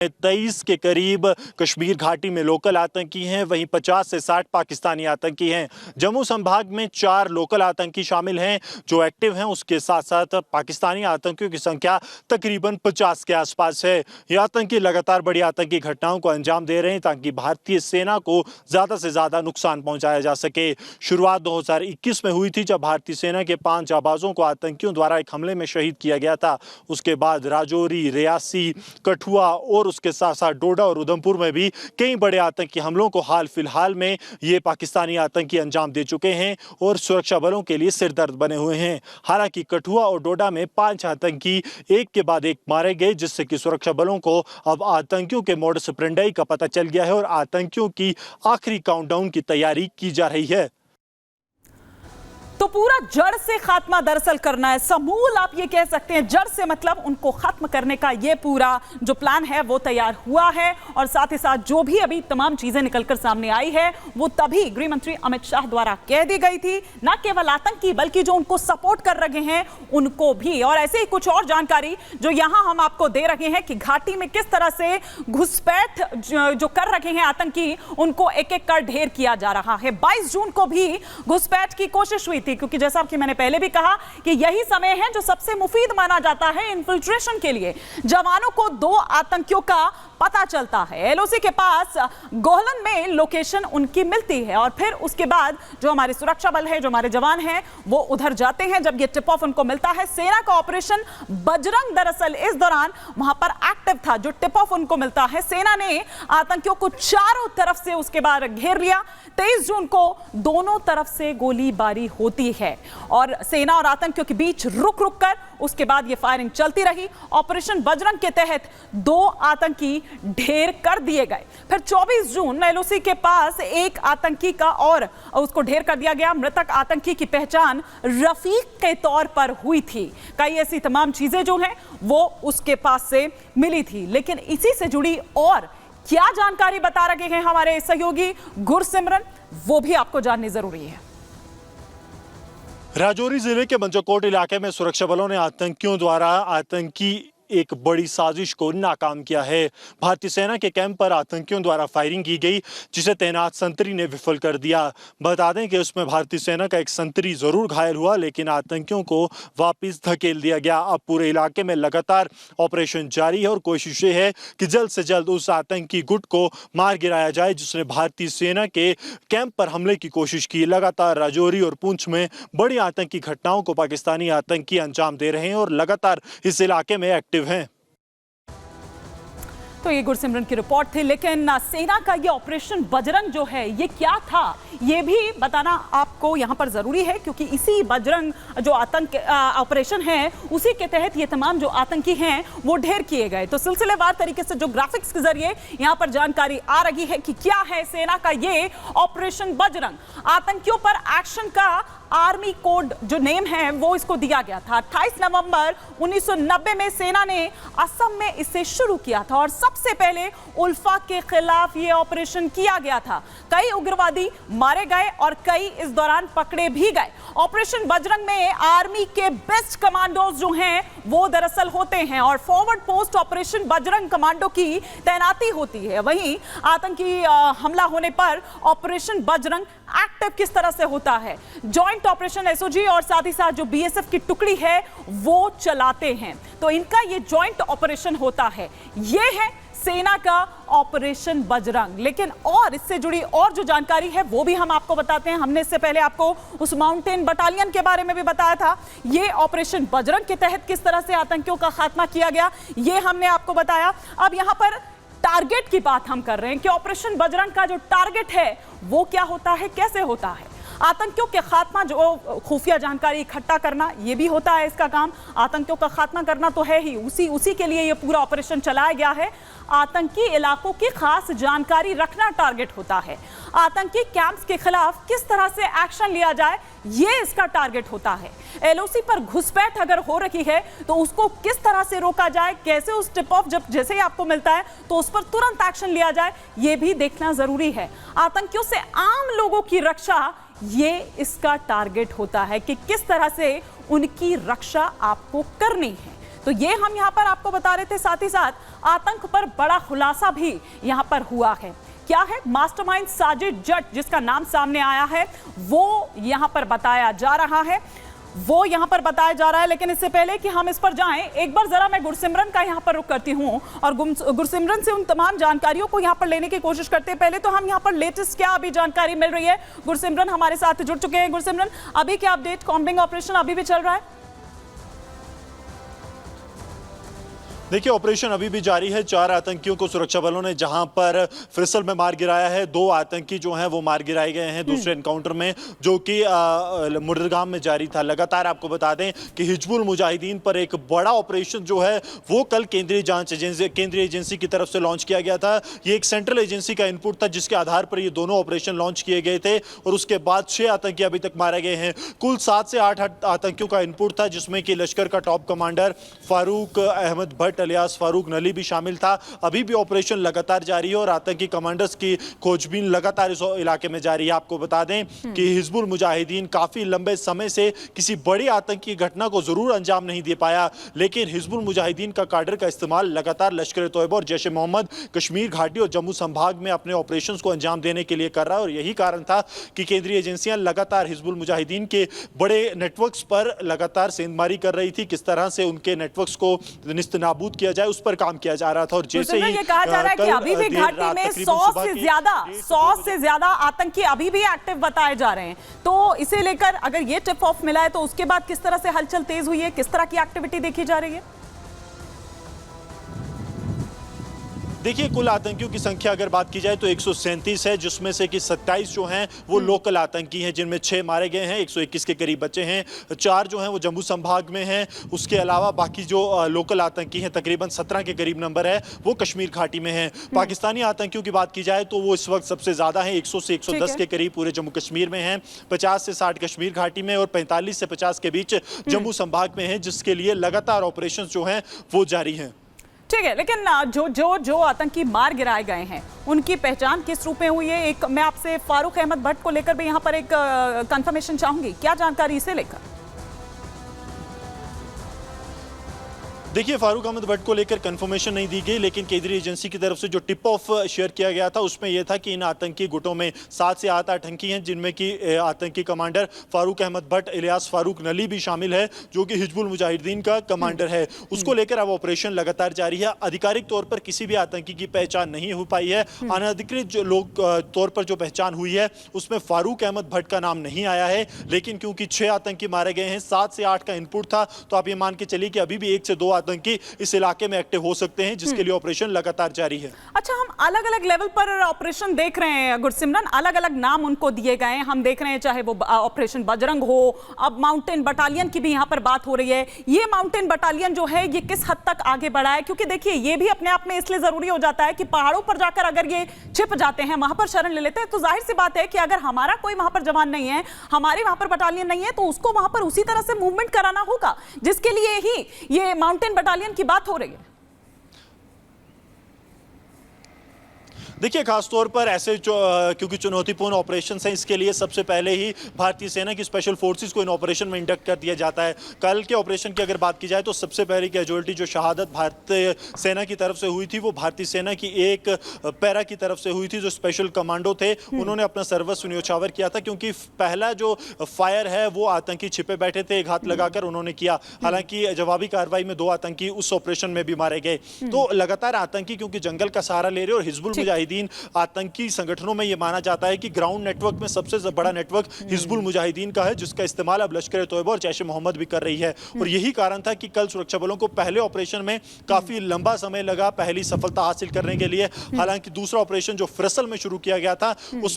23 के करीब कश्मीर घाटी में लोकल आतंकी हैं, वहीं 50 से 60 पाकिस्तानी आतंकी हैं। जम्मू संभाग में 4 लोकल आतंकी शामिल हैं जो एक्टिव हैं। उसके साथ साथ पाकिस्तानी आतंकियों की संख्या तकरीबन 50 के आसपास है। ये आतंकी लगातार बड़ी आतंकी घटनाओं को अंजाम दे रहे हैं ताकि भारतीय सेना को ज़्यादा से ज़्यादा नुकसान पहुँचाया जा सके। शुरुआत 2021 में हुई थी जब भारतीय सेना के 5 जाबाजों को आतंकियों द्वारा एक हमले में शहीद किया गया था। उसके बाद राजौरी, रियासी, कठुआ और उसके साथ साथ डोडा और उधमपुर में भी कई बड़े आतंकी हमलों को हाल फिलहाल में ये पाकिस्तानी आतंकी अंजाम दे चुके हैं और सुरक्षा बलों के लिए सिरदर्द बने हुए हैं। हालांकि कठुआ और डोडा में 5 आतंकी एक के बाद एक मारे गए, जिससे कि सुरक्षा बलों को अब आतंकियों के मोडस ऑपरेंडी का पता चल गया है और आतंकियों की आखिरी काउंटडाउन की तैयारी की जा रही है। तो पूरा जड़ से खात्मा दरअसल करना है, समूल आप ये कह सकते हैं। जड़ से मतलब उनको खत्म करने का ये पूरा जो प्लान है वो तैयार हुआ है और साथ ही साथ जो भी अभी तमाम चीजें निकलकर सामने आई है वो तभी गृह मंत्री अमित शाह द्वारा कह दी गई थी। न केवल आतंकी बल्कि जो उनको सपोर्ट कर रहे हैं उनको भी। और ऐसे ही कुछ और जानकारी जो यहां हम आपको दे रहे हैं कि घाटी में किस तरह से घुसपैठ जो कर रहे हैं आतंकी, उनको एक एक कर ढेर किया जा रहा है। 22 जून को भी घुसपैठ की कोशिश हुई थी, क्योंकि जैसा कि मैंने पहले भी कहा कि यही समय है जो सबसे मुफीद माना जाता है इन्फिल्ट्रेशन के लिए। जवानों को 2 आतंकियों का पता चलता है, एलओसी के पास गोहलन में लोकेशन उनकी मिलती है और फिर उसके बाद जो हमारे सुरक्षा बल है, जो हमारे जवान हैं, वो उधर जाते हैं। जब ये टिप ऑफ उनको मिलता है, सेना का ऑपरेशन बजरंग दरअसल इस दौरान वहां पर एक्टिव था। जो टिप ऑफ उनको मिलता है, सेना ने आतंकियों को चारों तरफ से उसके बाद घेर लिया। 23 जून को दोनों तरफ से गोलीबारी होती है और सेना और आतंकियों के बीच रुक रुक कर उसके बाद ये फायरिंग चलती रही। ऑपरेशन बजरंग के तहत 2 आतंकी ढेर कर दिए गए। फिर 24 जून एलओसी के पास एक आतंकी का और उसको ढेर कर दिया गया। मृतक आतंकी की पहचान रफीक के तौर पर हुई थी। कई ऐसी तमाम चीजें जो हैं वो उसके पास से मिली थी। लेकिन इसी से जुड़ी और क्या जानकारी बता रहे हैं हमारे सहयोगी गुरसिमरन, वो भी आपको जाननी जरूरी है। राजौरी जिले के मंजोकोट इलाके में सुरक्षा बलों ने आतंकियों द्वारा आतंकी एक बड़ी साजिश को नाकाम किया है। भारतीय सेना के कैंप पर आतंकियों द्वारा फायरिंग की गई, जिसे तैनात संतरी ने विफल कर दिया। बता दें कि उसमें भारतीय सेना का एक संतरी जरूर घायल हुआ, लेकिन आतंकियों को वापस धकेल दिया गया। अब पूरे इलाके में लगातार ऑपरेशन जारी है और कोशिश ये है कि जल्द से जल्द उस आतंकी गुट को मार गिराया जाए जिसने भारतीय सेना के कैंप पर हमले की कोशिश की। लगातार राजौरी और पुंछ में बड़ी आतंकी घटनाओं को पाकिस्तानी आतंकी अंजाम दे रहे हैं और लगातार इस इलाके में एक्टिव हैं। तो ये गुरसिमरन की रिपोर्ट थी। लेकिन सेना का ये ऑपरेशन बजरंग जो है ये क्या था, ये भी बताना आपको यहाँ पर जरूरी है, क्योंकि इसी बजरंग जो आतंक ऑपरेशन है उसी के तहत ये तमाम जो आतंकी हैं वो ढेर किए गए। तो सिलसिलेवार तरीके से जो ग्राफिक्स के जरिए यहाँ पर जानकारी आ रही है कि क्या है सेना का ये ऑपरेशन बजरंग। आतंकियों पर एक्शन का आर्मी कोड जो नेम है वो इसको दिया गया था। 28 नवंबर 1990 में सेना ने असम में इसे शुरू किया था और सबसे पहले उल्फा के खिलाफ ये ऑपरेशन किया गया था। कई उग्रवादी मारे गए और कई इस दौरान पकड़े भी गए। ऑपरेशन बजरंग में आर्मी के बेस्ट कमांडोज जो हैं वो दरअसल होते हैं और forward post operation Bajrang commando की तैनाती होती है। वहीं आतंकी हमला होने पर ऑपरेशन बजरंग एक्टिव किस तरह से होता है, जॉइंट ऑपरेशन एसओजी और साथ ही साथ जो बीएसएफ की टुकड़ी है वो चलाते हैं। तो इनका ये जॉइंट ऑपरेशन होता है। ये है सेना का ऑपरेशन बजरंग। लेकिन और इससे जुड़ी और जो जानकारी है वो भी हम आपको बताते हैं। हमने इससे पहले आपको उस माउंटेन बटालियन के बारे में भी बताया था। ये ऑपरेशन बजरंग के तहत किस तरह से आतंकियों का खात्मा किया गया ये हमने आपको बताया। अब यहां पर टारगेट की बात हम कर रहे हैं कि ऑपरेशन बजरंग का जो टारगेट है वो क्या होता है, कैसे होता है। आतंकियों के खात्मा, जो खुफिया जानकारी इकट्ठा करना, ये भी होता है इसका काम। आतंकियों का खात्मा करना तो है ही, उसी के लिए ये पूरा ऑपरेशन चलाया गया है। आतंकी इलाकों की खास जानकारी रखना टारगेट होता है। आतंकी कैंप्स के खिलाफ किस तरह से एक्शन लिया जाए ये इसका टारगेट होता है। एलओसी पर घुसपैठ अगर हो रही है तो उसको किस तरह से रोका जाए, कैसे उस टिप ऑफ जब जैसे ही आपको मिलता है तो उस पर तुरंत एक्शन लिया जाए, ये भी देखना जरूरी है। आतंकियों से आम लोगों की रक्षा, ये इसका टारगेट होता है कि किस तरह से उनकी रक्षा आपको करनी है। तो ये हम यहाँ पर आपको बता रहे थे। साथ ही साथ आतंक पर बड़ा खुलासा भी यहाँ पर हुआ है। क्या है? मास्टरमाइंड साजिद जट जिसका नाम सामने आया है वो यहां पर बताया जा रहा है, लेकिन इससे पहले कि हम इस पर जाएं, एक बार जरा मैं गुरसिमरन का यहां पर रुख करती हूं और गुरसिमरन से उन तमाम जानकारियों को यहां पर लेने की कोशिश करते हैं। पहले तो हम यहां पर लेटेस्ट क्या अभी जानकारी मिल रही है, गुरसिमरन हमारे साथ जुड़ चुके हैं। गुरसिमरन, अभी क्या अपडेट? कॉम्बिंग ऑपरेशन अभी भी चल रहा है? देखिए, ऑपरेशन अभी भी जारी है। 4 आतंकियों को सुरक्षा बलों ने जहां पर फ्रिसल में मार गिराया है, 2 आतंकी जो हैं वो मार गिराए गए हैं दूसरे एनकाउंटर में, जो कि मुर्दगाम में जारी था। लगातार आपको बता दें कि हिजबुल मुजाहिदीन पर एक बड़ा ऑपरेशन जो है वो कल केंद्रीय एजेंसी की तरफ से लॉन्च किया गया था। ये एक सेंट्रल एजेंसी का इनपुट था जिसके आधार पर ये दोनों ऑपरेशन लॉन्च किए गए थे और उसके बाद 6 आतंकी अभी तक मारे गए हैं। कुल 7 से 8 आतंकियों का इनपुट था, जिसमें कि लश्कर का top commander Farooq Ahmed Bhat alias Farooq Nalli भी शामिल था। अभी भी ऑपरेशन लगातार जारी है और आतंकी कमांडर्स की खोजबीन लगातार इस इलाके में जारी है। आपको बता दें कि हिजबुल मुजाहिदीन काफी लंबे समय से किसी बड़ी आतंकी घटना को जरूर अंजाम नहीं दे पाया, लेकिन हिजबुल मुजाहिदीन का काडर का इस्तेमाल लगातार लश्कर तोयबा और जैश ए मोहम्मद कश्मीर घाटी और जम्मू संभाग में अपने ऑपरेशंस को अंजाम देने के लिए कर रहा है। और यही कारण था कि केंद्रीय एजेंसियां लगातार हिजबुल मुजाहिदीन के बड़े नेटवर्क्स पर लगातार सेंधमारी कर रही थी, किस तरह से उनके नेटवर्क्स को निस्तनाबूद किया जाए उस पर काम किया जा रहा था। और जैसे ही ये कहा जा रहा है कि अभी भी घाटी में 100 से ज्यादा आतंकी अभी भी एक्टिव बताए जा रहे हैं, तो इसे लेकर अगर ये टिप ऑफ मिला है तो उसके बाद किस तरह से हलचल तेज हुई है, किस तरह की एक्टिविटी देखी जा रही है? देखिए, कुल आतंकियों की संख्या अगर बात की जाए तो 137 है, जिसमें से कि 27 जो हैं वो लोकल आतंकी हैं, जिनमें 6 मारे गए हैं, 121 के करीब बचे हैं, 4 जो हैं वो जम्मू संभाग में हैं। उसके अलावा बाकी जो लोकल आतंकी हैं तकरीबन 17 के करीब नंबर है, वो कश्मीर घाटी में हैं। पाकिस्तानी आतंकियों की बात की जाए तो वो इस वक्त सबसे ज़्यादा हैं, 100 से 110 के करीब पूरे जम्मू कश्मीर में हैं, 50 से 60 कश्मीर घाटी में और 45 से 50 के बीच जम्मू संभाग में हैं, जिसके लिए लगातार ऑपरेशन जो हैं वो जारी हैं। ठीक है, लेकिन जो आतंकी मार गिराए गए हैं उनकी पहचान किस रूप में हुई है? एक मैं आपसे फारूक अहमद भट्ट को लेकर भी यहां पर एक कंफर्मेशन चाहूंगी, क्या जानकारी इसे लेकर? देखिए, फारूक अहमद भट्ट को लेकर कंफर्मेशन नहीं दी गई, लेकिन केंद्रीय एजेंसी की तरफ से जो टिप ऑफ शेयर किया गया था उसमें यह था कि इन आतंकी गुटों में 7 से 8 आतंकी हैं, जिनमें कि आतंकी कमांडर फारूक अहमद भट्ट अलियास फारूक नली भी शामिल है, जो कि हिजबुल मुजाहिदीन का कमांडर है। उसको लेकर अब ऑपरेशन लगातार जारी है। आधिकारिक तौर पर किसी भी आतंकी की पहचान नहीं हो पाई है। अनधिकृत जो लोग तौर पर जो पहचान हुई है उसमें फारूक अहमद भट्ट का नाम नहीं आया है, लेकिन क्योंकि 6 आतंकी मारे गए हैं, 7 से 8 का इनपुट था, तो आप ये मान के चलिए कि अभी भी 1 से 2 आतंकी इस इलाके में एक्टिव हो सकते हैं, जिसके लिए ऑपरेशन लगातार जारी है। अच्छा, हम अलग अलग लेवल पर ऑपरेशन देख रहे हैं गुरसिमरन, अलग अलग नाम उनको दिए गए हैं। हम देख रहे हैं चाहे वो ऑपरेशन बजरंग हो, अब माउंटेन बटालियन की भी यहाँ पर बात हो रही है। ये माउंटेन बटालियन जो है ये किस हद तक आगे बढ़ा है? क्योंकि देखिए, ये भी अपने आप में इसलिए जरूरी हो जाता है कि पहाड़ों पर जाकर अगर ये छिप जाते हैं, वहां पर शरण ले लेते हैं, तो जाहिर सी बात है कि अगर हमारा कोई वहां पर जवान नहीं है, हमारे वहां पर बटालियन नहीं है, तो उसको वहां पर उसी तरह से मूवमेंट कराना होगा, जिसके लिए ही ये माउंटेन बटालियन की बात हो रही है। देखिए, खासतौर पर ऐसे क्योंकि चुनौतीपूर्ण ऑपरेशन हैं, इसके लिए सबसे पहले ही भारतीय सेना की स्पेशल फोर्सेस को इन ऑपरेशन में इंडक्ट कर दिया जाता है। कल के ऑपरेशन की अगर बात की जाए तो सबसे पहली कैजुअलिटी जो शहादत भारतीय सेना की तरफ से हुई थी वो भारतीय सेना की एक पैरा की तरफ से हुई थी, जो स्पेशल कमांडो थे। उन्होंने अपना सर्वस्व न्योछावर किया था, क्योंकि पहला जो फायर है वो आतंकी छिपे बैठे थे, घात लगाकर उन्होंने किया। हालांकि जवाबी कार्रवाई में 2 आतंकी उस ऑपरेशन में भी मारे गए। तो लगातार आतंकी क्योंकि जंगल का सहारा ले रहे, और हिजबुल मुजाहिदीन आतंकी संगठनों में यह माना जाता है कि ग्राउंड नेटवर्क में सबसे बड़ा नेटवर्क हिजबुल मुजाहिदीन का है, जिसका इस्तेमाल अब लश्कर तोयबा और जैश ए मोहम्मद भी कर रही है। और यही कारण था कि कल सुरक्षा बलों को पहले ऑपरेशन में काफी लंबा समय लगा पहली सफलता हासिल करने के लिए। हालांकि दूसरा ऑपरेशन जो फ्रिसल में शुरू किया गया था